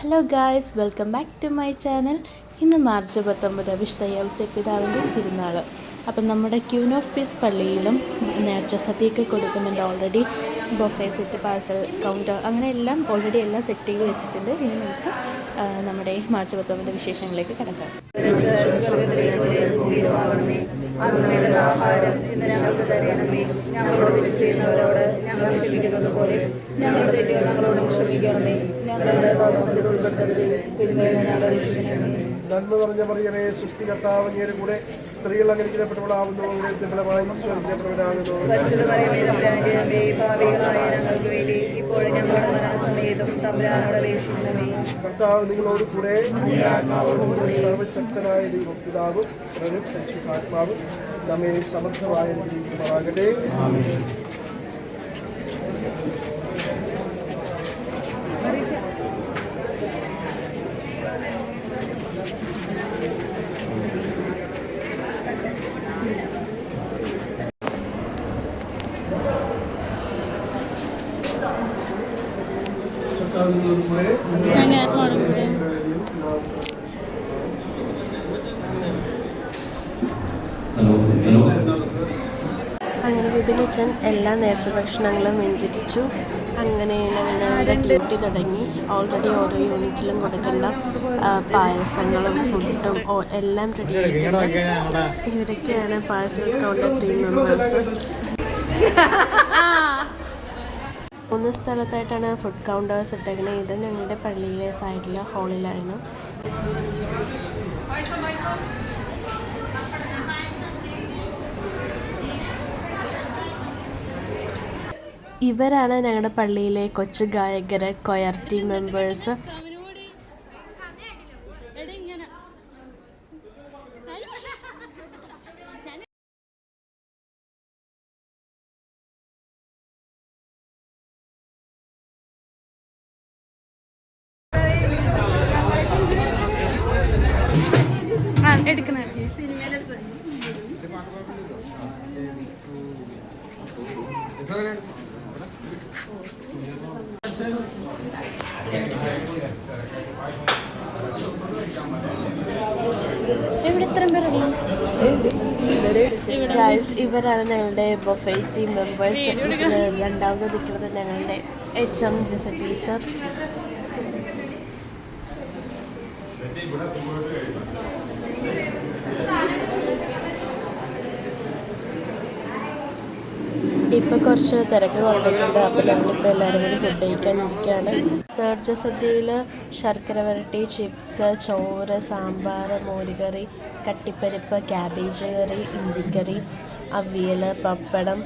Hello guys, welcome back to my channel. ഇന്ന് March 19 വിശുദ്ധ ഔസേപ്പിതാവിൻ്റെ തിരുനാൾ. അപ്പം നമ്മുടെ ക്യൂൻ ഓഫ് പീസ് പള്ളിയിലും നേർച്ച സദ്യയൊക്കെ കൊടുക്കുന്നുണ്ട്. Already buffet set, parcel counter, അങ്ങനെ എല്ലാം ഓൾറെഡി എല്ലാം സെറ്റ് ചെയ്ത് വെച്ചിട്ടുണ്ട്. ഇനി നമുക്ക് നമ്മുടെ മാർച്ച് 19 വിശേഷങ്ങളിലേക്ക് കടക്കാം. ആഹാരം ഇന്ന് ഞങ്ങൾക്ക് തരണമേ. ഞങ്ങളോട് തെറ്റ് ചെയ്യുന്നവരോട് ഞങ്ങൾ ക്ഷമിക്കുന്നത് പോലെ ഞങ്ങളുടെ തെറ്റുകൾ ഞങ്ങളോട് ക്ഷമിക്കണമേ. ഞങ്ങളുടെ പാപങ്ങളിൽ ഉൾപ്പെടുത്തരുത്, തിന്മയിൽ ഞങ്ങളെ രക്ഷിക്കണമേ. നന്മ നിറഞ്ഞ മറിയമേ, സുസ്ഥി കർത്താവ് അങ്ങയുടെ കൂടെ സ്ത്രീകൾ അനുഗ്രഹിക്കപ്പെട്ടവളാകുന്നു. ഫലമായി അനുഗ്രഹിക്കപ്പെട്ടവരാകുന്നു. പരിശുദ്ധ മറിയമേ, തമ്പുരാന്റെ അമ്മേ, പാപികളായ ഞങ്ങൾക്ക് വേണ്ടി ഇപ്പോഴും ഞങ്ങളുടെ മരണസമയത്തും തമ്പുരാനോട് അപേക്ഷിക്കണമേ. കർത്താവ് നിങ്ങളോട് കൂടെ, സർവശക്തനായ ദൈവം പിതാവും പരിശുദ്ധാത്മാവും നമ്മെ സമർത്ഥമായി അനുഗ്രഹിക്കുമാറാകട്ടെ. അങ്ങനെ വിപിനച്ചൻ എല്ലാ നേർച്ച ഭക്ഷണങ്ങളും വെഞ്ചരിച്ചു. അങ്ങനെ ഞങ്ങളുടെ ഡ്യൂട്ടി തുടങ്ങി. ഓൾറെഡി ഓരോ യൂണിറ്റിലും കൊടുക്കേണ്ട പായസങ്ങളും ഫുഡും എല്ലാം റെഡി ആയിട്ടുണ്ട്. ഇവരൊക്കെയാണ് പാഴ്സൽ കൗണ്ടർ ടീം മെമ്പേഴ്സ്. 3 സ്ഥലത്തായിട്ടാണ് ഫുഡ് കൗണ്ടേഴ്സ് ഇട്ടേക്കുന്നത്. ഇത് ഞങ്ങളുടെ പള്ളിയിലെ സൈഡിലെ ഹാളിലാണ്. ഇവരാണ് ഞങ്ങളുടെ പള്ളിയിലെ കൊച്ചു ഗായകര്, കൊയർ ടീം മെമ്പേഴ്സ്. ഗൈസ്, ഇവരാണ് ഞങ്ങളുടെ ബൊഫേ ടീം മെമ്പേഴ്സ്. ഇതിൽ രണ്ടാമത് നിൽക്കുന്നത് ഞങ്ങളുടെ HM ജെസ ടീച്ചർ. ഇപ്പോൾ കുറച്ച് തിരക്ക് കുറഞ്ഞിട്ടുണ്ട്. അപ്പോൾ ഞങ്ങളിപ്പോൾ എല്ലാവരും കൂടി ഫുഡ് കഴിക്കാനിരിക്കുകയാണ്. നേർച്ച സദ്യയിൽ ശർക്കര വരട്ടി, ചിപ്സ്, ചോറ്, സാമ്പാർ, മോരുകറി, കട്ടിപ്പരിപ്പ്, ക്യാബേജ് കറി, ഇഞ്ചിക്കറി, അവിയൽ, പപ്പടം,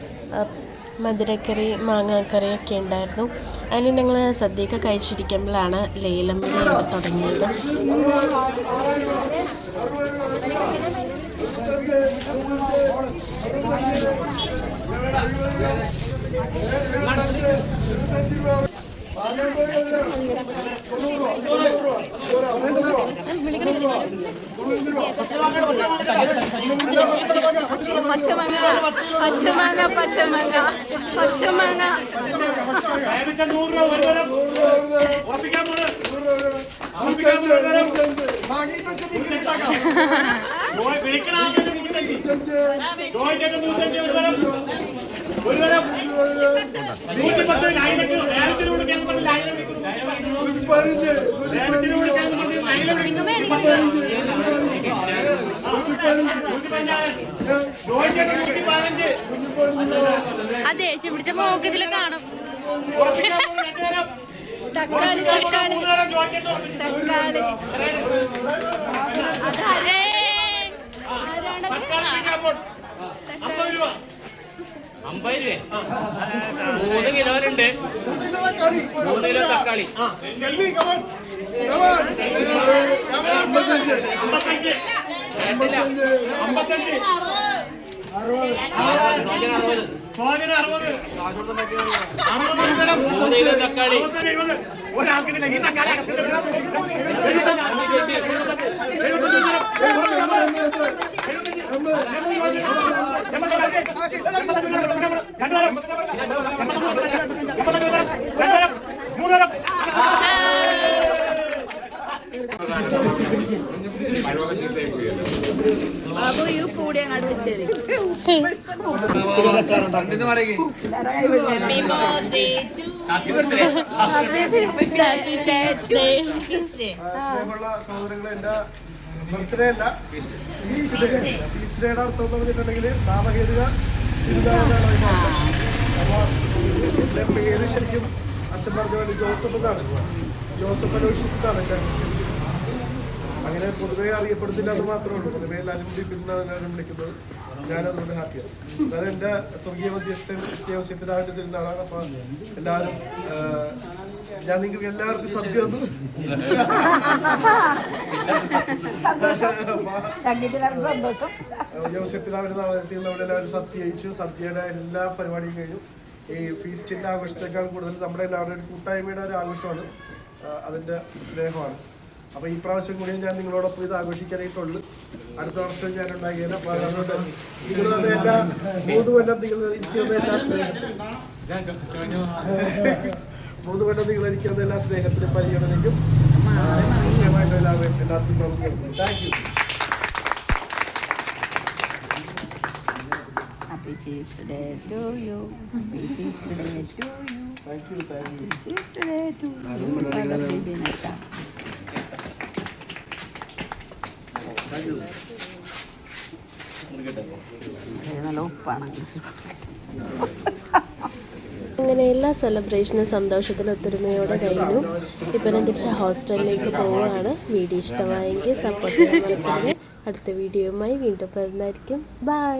മധുരക്കറി, മാങ്ങാക്കറിയൊക്കെ ഉണ്ടായിരുന്നു. അതിന് ഞങ്ങൾ സദ്യയൊക്കെ കഴിച്ചിരിക്കുമ്പോഴാണ് ലേലം വിളി ഇവിടെ തുടങ്ങിയത്. അതെ, പിടിച്ച മോക്ക് ഇതിൽ കാണും. തക്കാളി തക്കാളി തക്കാളി അതെ, 50 രൂപ 3 കിലോനുണ്ട്. 3 കിലോ തക്കാളി തക്കാളി ബാബു ഈ കൂടി അങ്ങോട്ട് വെച്ചേരി ഹാപ്പി ബർത്ത്ഡേ സ്നേഹമുള്ള സഹോദരങ്ങളെ, എൻ്റെ ബർത്ത്ഡേ അല്ല, ഫീസ്റ്റ് ഡേയുടെ അർത്ഥം എന്ന് പറഞ്ഞിട്ടുണ്ടെങ്കിൽ നാമഹേതുക തിരുനാളാണ്. അപ്പോൾ എൻ്റെ പേര് ശരിക്കും അച്ഛൻ പറഞ്ഞ പോലെ ജോസഫ് എന്നാണ്, ജോസഫ് അലോഷ്യസ് എന്നാണ് എൻ്റെ ശരിക്കും. അങ്ങനെ പൊതുവേ അറിയപ്പെടുന്നില്ല എന്ന് മാത്രമേ ഉള്ളൂ. പൊതുവേ എല്ലാവരും കൂടി പിന്നാണ് വിളിക്കുന്നത്. ഞാനതുകൊണ്ട് ഹാപ്പിയാണ്. എന്നാലും എൻ്റെ സ്വർഗീയ മധ്യസ്ഥൻ പിതാവിൻ്റെ തിരുനാളാണ്. അപ്പോൾ എല്ലാവരും ഞാൻ നിങ്ങൾക്ക് എല്ലാവർക്കും സദ്യ തന്നു. ജോസഫ് പിതാവിൻ്റെ നാമത്തിൽ നമ്മളെല്ലാവരും സദ്യ കഴിച്ചു. സദ്യയുടെ എല്ലാ പരിപാടിയും കഴിഞ്ഞു. ഈ ഫീസ്റ്റിൻ്റെ ആഘോഷത്തെക്കാൾ കൂടുതൽ നമ്മുടെ എല്ലാവരുടെ ഒരു കൂട്ടായ്മയുടെ ഒരു ആഘോഷമാണ്, അതിൻ്റെ സ്നേഹമാണ്. അപ്പോൾ ഈ പ്രാവശ്യം കൂടി ഞാൻ നിങ്ങളോടൊപ്പം ഇത് ആഘോഷിക്കാനായിട്ടുള്ളൂ. അടുത്ത വർഷം ഞാൻ ഉണ്ടാക്കിയാൽ. അപ്പോൾ അതുകൊണ്ട് നിങ്ങൾ എല്ലാ 3 കൊല്ലം നിങ്ങൾ ഇരിക്കുന്ന എല്ലാ സ്നേഹത്തിലും 3 കൊല്ലം നിങ്ങൾ ഇരിക്കുന്ന എല്ലാ സ്നേഹത്തിലും പരിഗണനയ്ക്കും കൃത്യമായിട്ട് എല്ലാവർക്കും നന്ദി. Thank you. Happy feast day to you. Happy feast day to you. Thank you. Thank you. Feast day to you. Bibinata. നല്ല ഉപ്പാണ്. അങ്ങനെ എല്ലാ സെലിബ്രേഷനും സന്തോഷത്തിലും ഒത്തൊരുമയോടെ കഴിഞ്ഞു. ഇപ്പം ഞാൻ തിരിച്ച് ഹോസ്റ്റലിലേക്ക് പോവുകയാണ്. വീഡിയോ ഇഷ്ടമായെങ്കിൽ സപ്പോർട്ട് ചെയ്യാൻ മറക്കരുത്. അടുത്ത വീഡിയോയുമായി വീണ്ടും വരുന്നതായിരിക്കും. ബൈ.